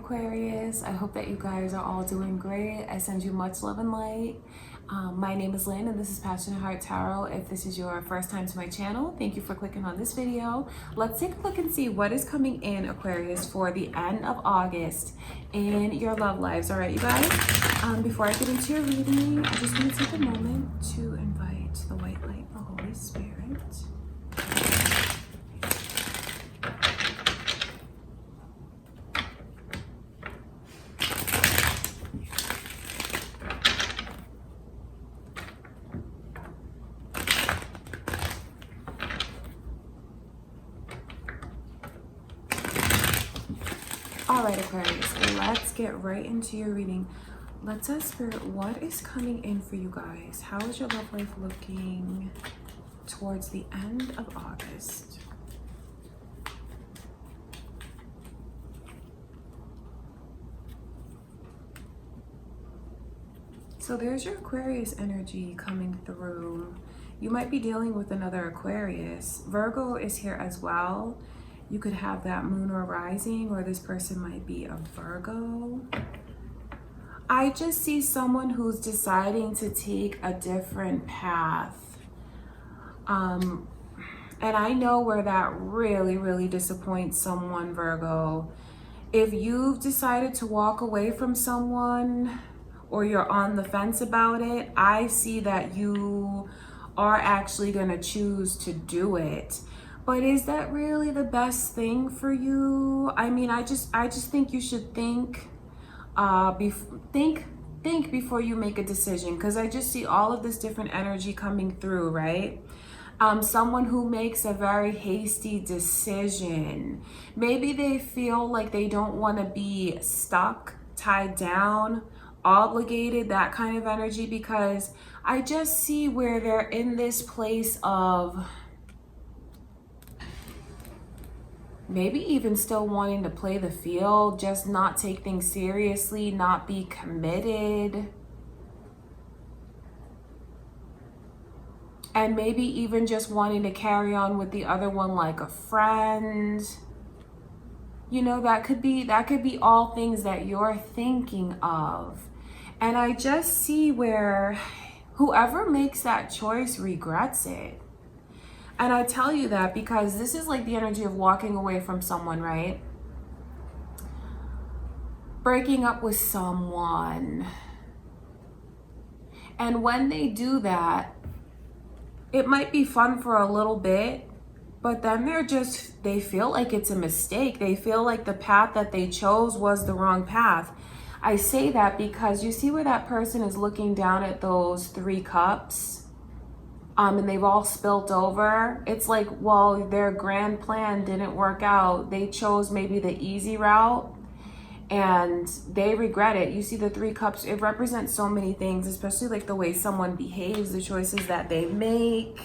Aquarius. I hope that you guys are all doing great. I send you much love and light. My name is Lynn and this is Passionate Heart Tarot. If this is your first time to my channel, thank you for clicking on this video. Let's take a look and see what is coming in, Aquarius, for the end of August in your love lives. All right, you guys? Before I get into your reading, I just want to take a moment to invite the white light, the Holy Spirit. All right, Aquarius, let's get right into your reading. Let's ask Spirit, what is coming in for you guys? How is your love life looking towards the end of August? So there's your Aquarius energy coming through. You might be dealing with another Aquarius. Virgo is here as well. You could have that moon or rising, or this person might be a Virgo. I just see someone who's deciding to take a different path. And I know where that really disappoints someone, Virgo. If you've decided to walk away from someone or you're on the fence about it, I see that you are actually going to choose to do it. But is that really the best thing for you? I mean, I just think you should think before you make a decision, because I just see all of this different energy coming through, right? Someone who makes a very hasty decision. Maybe they feel like they don't want to be stuck, tied down, obligated, that kind of energy, because I just see where they're in this place of maybe even still wanting to play the field, just not take things seriously, not be committed. And maybe even just wanting to carry on with the other one like a friend. You know, that could be all things that you're thinking of. And I just see where whoever makes that choice regrets it. And I tell you that because this is like the energy of walking away from someone, right? Breaking up with someone. And when they do that, it might be fun for a little bit, but then they feel like it's a mistake. They feel like the path that they chose was the wrong path. I say that because you see where that person is looking down at those 3 cups? And they've all spilt over. It's like, well, their grand plan didn't work out. They chose maybe the easy route and they regret it. You see the 3 cups, it represents so many things, especially like the way someone behaves, the choices that they make,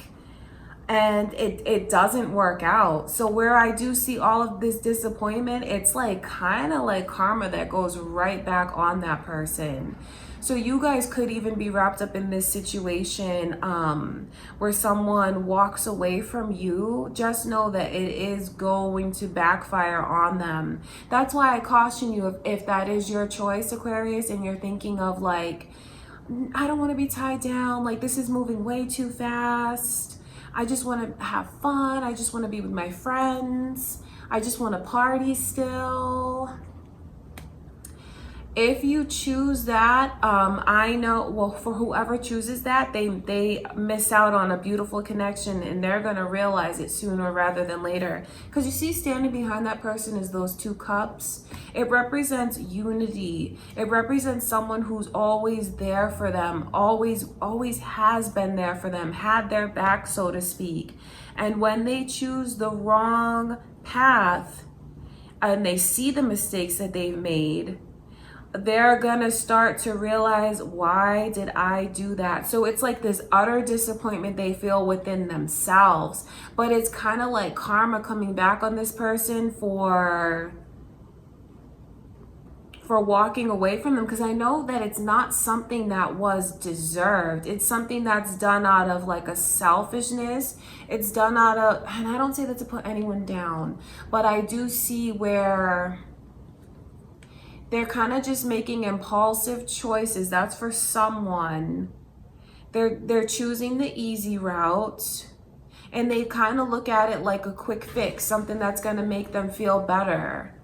and it doesn't work out. So where I do see all of this disappointment, it's like kind of like karma that goes right back on that person. So you guys could even be wrapped up in this situation where someone walks away from you. Just know that it is going to backfire on them. That's why I caution you, if that is your choice, Aquarius, and you're thinking of like, I don't want to be tied down, like this is moving way too fast. I just want to have fun. I just want to be with my friends. I just want to party still. If you choose that, I know, well, for whoever chooses that, they miss out on a beautiful connection, and they're going to realize it sooner rather than later. Because you see, standing behind that person is those 2 cups. It represents unity. It represents someone who's always there for them, always has been there for them, had their back, so to speak. And when they choose the wrong path and they see the mistakes that they've made, they're gonna start to realize, why did I do that? So it's like this utter disappointment they feel within themselves, but it's kind of like karma coming back on this person for walking away from them, because I know that it's not something that was deserved. It's something that's done out of like a selfishness. It's done out of, and I don't say that to put anyone down, but I do see where They're kind of just making impulsive choices. That's for someone. They're choosing the easy route, and they kind of look at it like a quick fix, something that's going to make them feel better.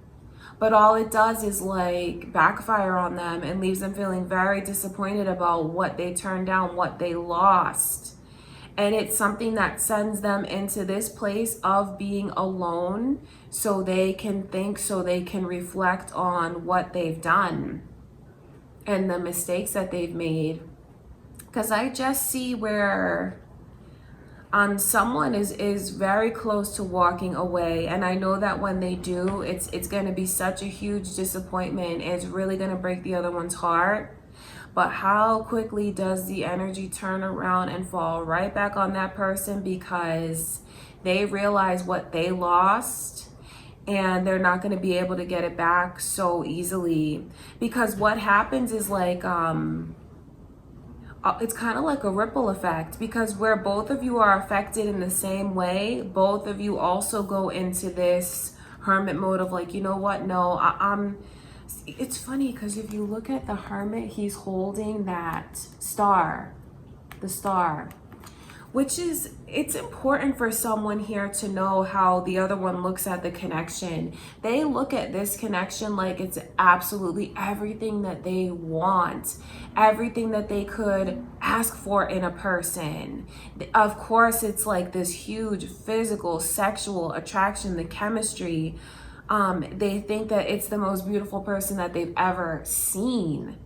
But all it does is like backfire on them and leaves them feeling very disappointed about what they turned down, what they lost. And it's something that sends them into this place of being alone so they can think, so they can reflect on what they've done and the mistakes that they've made. Because I just see where someone is very close to walking away. And I know that when they do, it's going to be such a huge disappointment. It's really going to break the other one's heart. But how quickly does the energy turn around and fall right back on that person, because they realize what they lost and they're not going to be able to get it back so easily. Because what happens is like, it's kind of like a ripple effect, because where both of you are affected in the same way, both of you also go into this hermit mode of like, you know what, no, I'm it's funny because if you look at the hermit, he's holding that star, the star, which is, it's important for someone here to know how the other one looks at the connection. They look at this connection like it's absolutely everything that they want, everything that they could ask for in a person. Of course, it's like this huge physical, sexual attraction, the chemistry. They think that it's the most beautiful person that they've ever seen.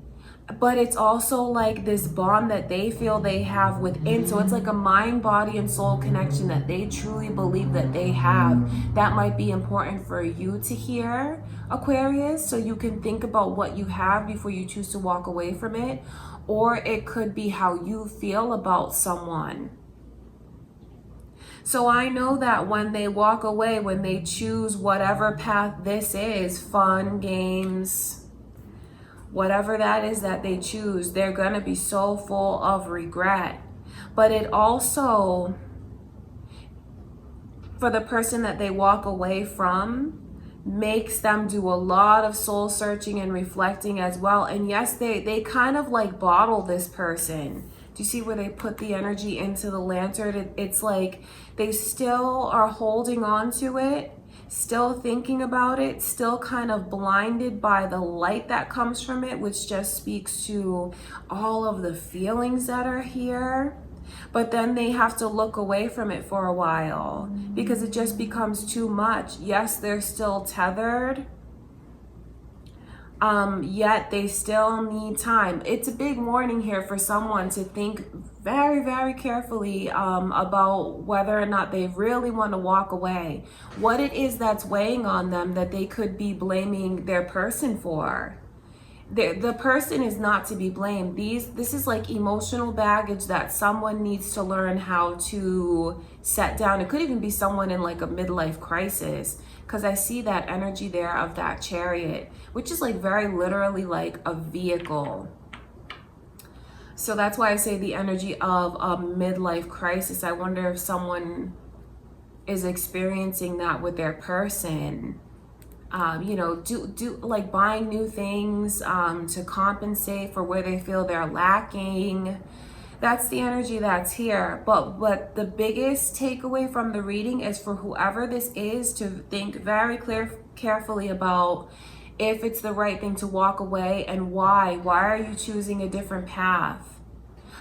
But it's also like this bond that they feel they have within. So it's like a mind, body, and soul connection that they truly believe that they have. That might be important for you to hear, Aquarius, so you can think about what you have before you choose to walk away from it. Or it could be how you feel about someone. So I know that when they walk away, when they choose whatever path this is, fun, games, whatever that is that they choose, they're going to be so full of regret. But it also, for the person that they walk away from, makes them do a lot of soul searching and reflecting as well. And yes, they kind of like bottle this person. Do you see where they put the energy into the lantern? It's like they still are holding on to it, still thinking about it, still kind of blinded by the light that comes from it, which just speaks to all of the feelings that are here. But then they have to look away from it for a while because it just becomes too much. Yes, they're still tethered, yet they still need time. It's a big warning here for someone to think very, very carefully about whether or not they really want to walk away. What it is that's weighing on them that they could be blaming their person for. The person is not to be blamed. This is like emotional baggage that someone needs to learn how to set down. It could even be someone in like a midlife crisis, because I see that energy there of that chariot, which is like very literally like a vehicle. So that's why I say the energy of a midlife crisis. I wonder if someone is experiencing that with their person. You know, do like buying new things to compensate for where they feel they're lacking. That's the energy that's here. But the biggest takeaway from the reading is for whoever this is to think very carefully about if it's the right thing to walk away and why. Why are you choosing a different path?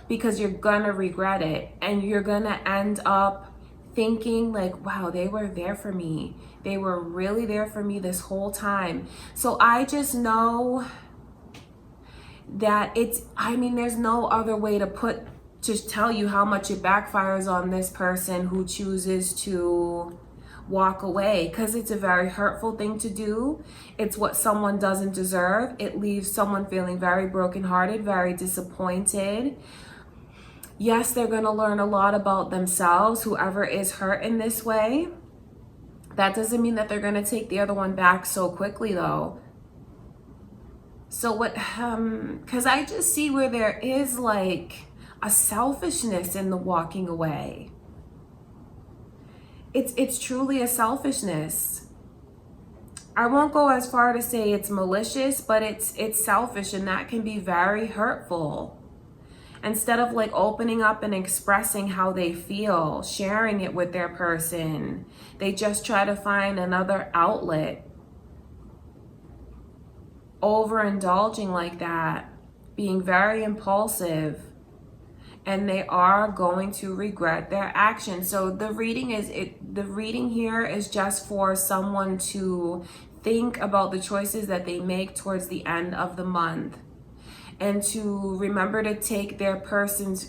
Because you're gonna regret it, and you're gonna end up thinking like, wow, they were there for me. They were really there for me this whole time. So I just know that there's no other way to tell you how much it backfires on this person who chooses to walk away, because it's a very hurtful thing to do. It's what someone doesn't deserve. It leaves someone feeling very brokenhearted, very disappointed. Yes, they're going to learn a lot about themselves, whoever is hurt in this way. That doesn't mean that they're going to take the other one back so quickly, though. So what, because I just see where there is like a selfishness in the walking away. It's truly a selfishness. I won't go as far to say it's malicious, but it's selfish, and that can be very hurtful. Instead of like opening up and expressing how they feel, sharing it with their person, they just try to find another outlet. Overindulging like that, being very impulsive, and they are going to regret their actions. So the reading here is just for someone to think about the choices that they make towards the end of the month, and to remember to take their person's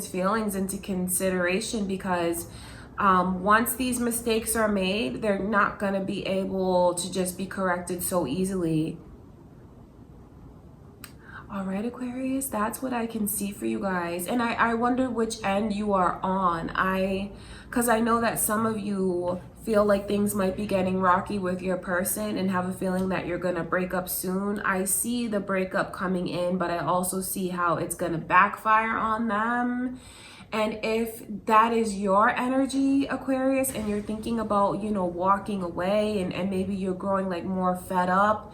feelings into consideration, because once these mistakes are made, they're not going to be able to just be corrected so easily. All right, Aquarius, that's what I can see for you guys. And I wonder which end you are on. Because I know that some of you feel like things might be getting rocky with your person and have a feeling that you're going to break up soon. I see the breakup coming in, but I also see how it's going to backfire on them. And if that is your energy, Aquarius, and you're thinking about, you know, walking away, and maybe you're growing like more fed up,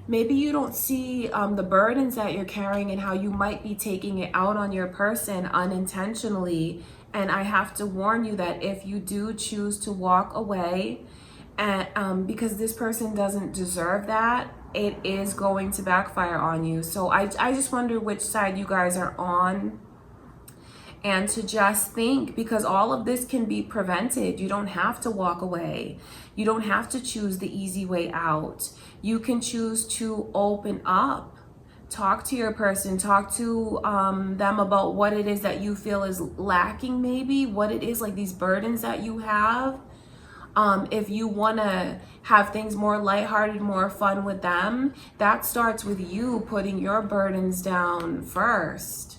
maybe you don't see the burdens that you're carrying and how you might be taking it out on your person unintentionally. And I have to warn you that if you do choose to walk away, and because this person doesn't deserve that, it is going to backfire on you. So I just wonder which side you guys are on. And to just think, because all of this can be prevented. You don't have to walk away. You don't have to choose the easy way out. You can choose to open up. Talk to your person. Talk to them about what it is that you feel is lacking, maybe. What it is, like these burdens that you have. If you want to have things more lighthearted, more fun with them, that starts with you putting your burdens down first.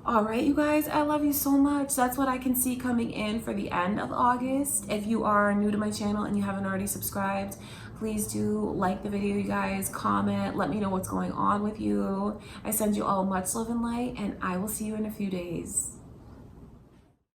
All right, you guys, I love you so much. That's what I can see coming in for the end of August. If you are new to my channel and you haven't already subscribed, please do like the video, you guys. Comment, let me know what's going on with you. I send you all much love and light, and I will see you in a few days.